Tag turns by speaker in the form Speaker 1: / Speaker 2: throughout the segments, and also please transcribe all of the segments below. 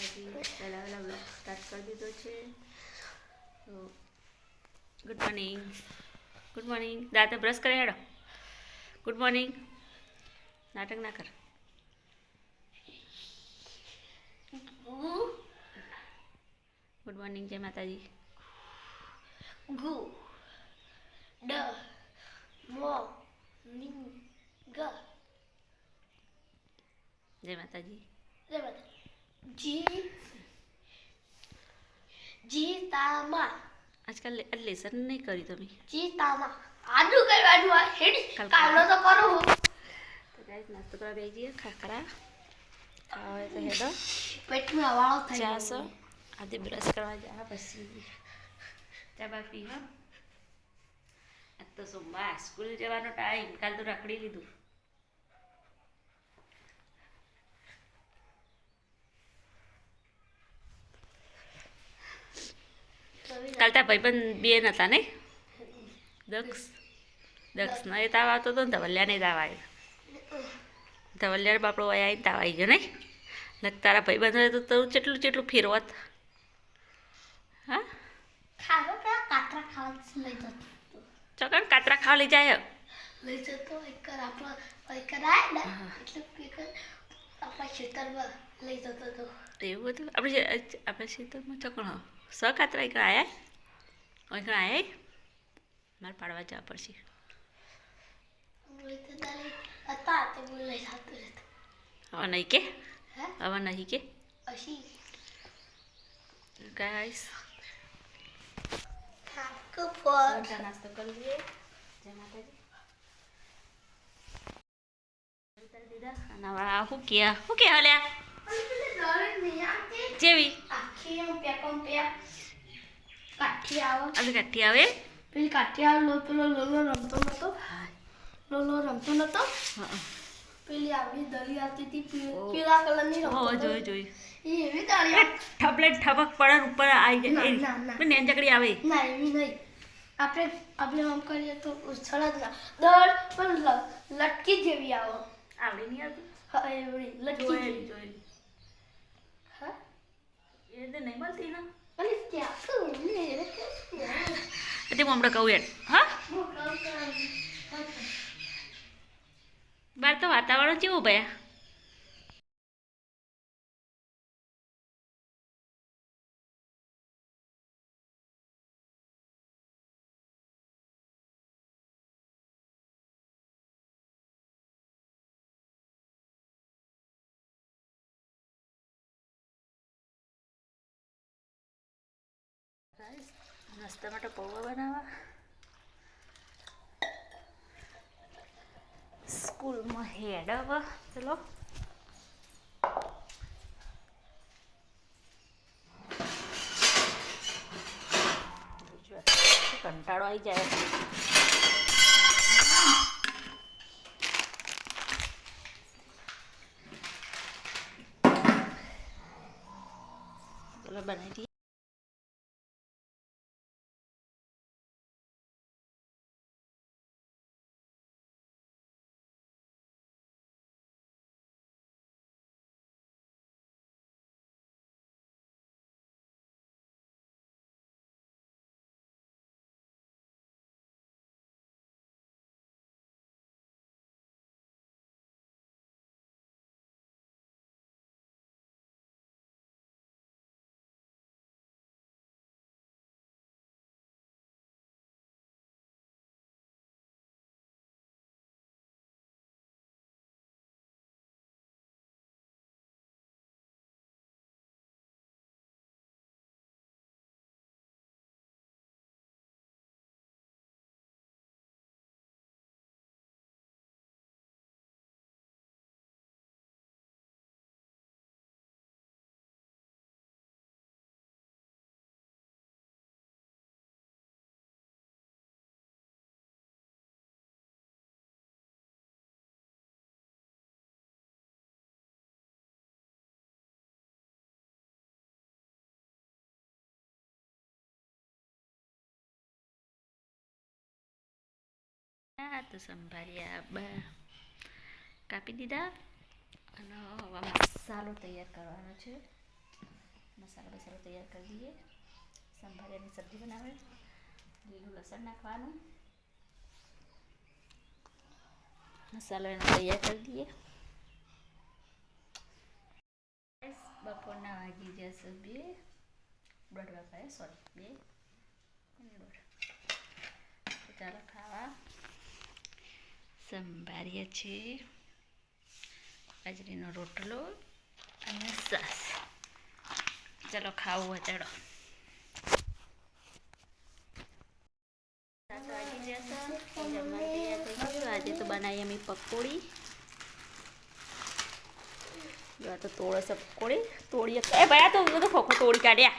Speaker 1: માતાજી પહેલાં વહેલા બ્લોગ સ્ટાર્ટ કરી દીધો છે. તો ગુડ મોર્નિંગ, ગુડ મોર્નિંગ. દાંતે બ્રશ કરી હેડો. Good morning. નાટક ના કર. Good morning. જય માતાજી.
Speaker 2: ગુ ડ મો નિંગ ગ.
Speaker 1: જય માતાજી.
Speaker 2: જય માતાજી. જી જીતામા.
Speaker 1: આજકાલ લેસન નહીં કરી તમે.
Speaker 2: જીતામા આજુ કરવાનું આ હેડી કાલો તો કરો હું.
Speaker 1: તો ગાઈસ નાસ્તો કરવા બેસી જઈએ. ખાખરા ખાવા તો હેડો.
Speaker 2: પેટમાં હવાળો થઈ
Speaker 1: ચા
Speaker 2: ગયો.
Speaker 1: સો આજે બ્રશ કરવા જા પછી ચા બા પી. હા આજ તો સોમવાર સ્કૂલ જવાનો ટાઈમ. કાલ તો રખડી લીધું. કાલ તાર ભાઈબંધ બે નતા નહીં. દક્ષ ન એ તાવ આવતો હતો ને ધવલ્યા નહીં તાવ આવ્યો. ધવલ્યા બાપડો વયા આવીને તાવ આવી ગયો નહીં. ને તારા ભાઈબંધ હોય તો તું ચેટલું ફેરવત. હા
Speaker 2: ખાવા પેલા કાતરા ખાવા લઈ જતો.
Speaker 1: ચોકન કાતરા ખાવા લઈ જાય.
Speaker 2: લઈ જતો એકર આપણો એકર આય ને એટલે એકર આપણા ખેતરમાં લઈ જતો હતો.
Speaker 1: એવું હતું. આપણે ખેતરમાં ચોકણ સ કાતરા એકણ આયા મારે પાડવા જવા પડશે.
Speaker 2: હતા તે લઈ જતો હતો.
Speaker 1: હવે નહીં કે
Speaker 2: હે
Speaker 1: હવે નહીં કે
Speaker 2: અશી
Speaker 1: ગાઈસ
Speaker 2: થાક પર
Speaker 1: નાસ્તો કરી લઈએ. જય માતાજી. દીધા અને હવે આ શું કે હલ્યા જેવી
Speaker 2: આખી એમ પેકમ પેક કાઠી આવે.
Speaker 1: આજે કાઠી આવે.
Speaker 2: પેલી કાઠી આવે પેલો લોલો રમતો નતો. લોલો રમતો નતો.
Speaker 1: હા
Speaker 2: પેલી આવડી દલી આવતી હતી પીળા કલરની રમતો.
Speaker 1: જોઈ
Speaker 2: એ એવી દળી
Speaker 1: ઠપલે ઠપક પડે ઉપર આવી
Speaker 2: ના.
Speaker 1: જાય. નેન ચકડી આવે.
Speaker 2: ના એવી નહીં. આપણે આમ કરીએ તો ઉછળ જ ના દળ પણ લટકી જેવી આવે.
Speaker 1: આવડી નહીં આવતી.
Speaker 2: હા એવડી લટકી જેવી.
Speaker 1: જોઈ
Speaker 2: હા
Speaker 1: એ તો નહીં મળતી ને.
Speaker 2: અને ત્યાં શું ને
Speaker 1: તે હું હમણાં કહું યાર. હા બહાર તો વાતાવરણ કેવું ભયા. નાસ્તા માટે પૌવા બનાવવા સ્કૂલમાં હેડ હવે ચલો. કંટાળો આવી જાય. ચલો બનાવી દઈએ. તો સંભાળ્યા બા કાપી દીધા અને હવે મસાલો તૈયાર કરવાનો છે. મસાલો બસાલો તૈયાર કરી દઈએ. સંભાળિયાની સબ્જી બનાવે. લીલું લસણ નાખવાનું. મસાલો એનો તૈયાર કરી દઈએ. બપોરના વાગી જશે 2:30 વાગ્યા, સોરી 2:30. ચાલો ખાવા. સંભાળીએ છીએ બાજરીનો રોટલો અને છાશ. ચાલો ખાવું હોય ચાલો. 7 વાગી જશે. જમવાનું તૈયાર થઈ ગયું. આજે તો બનાવી અમે પકોડી. જો આ તો તોડે છે પકોડી. તોડીએ એ ભાઈ આ તો બધું ખોખો તોડી કાઢ્યા.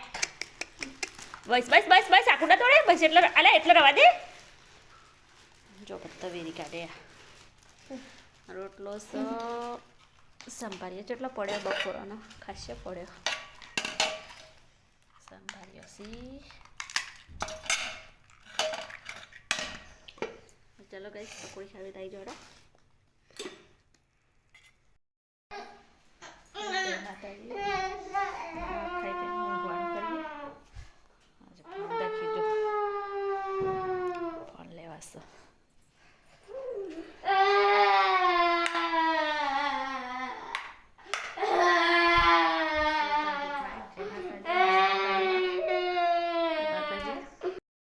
Speaker 1: બસ બસ બસ બસ આખું ના તોડે બસ એટલે અલા એટલે રવા દે. જો પત્તા વેરી કાઢ્યા. રોટલો સંભાળ્યો જેટલો પડ્યો બપોરનો ખાસ્યો પડ્યો. સંભાળ્યો સી. ચલો ગાઈસ પકોડી ખાવી તાઈ જોડો.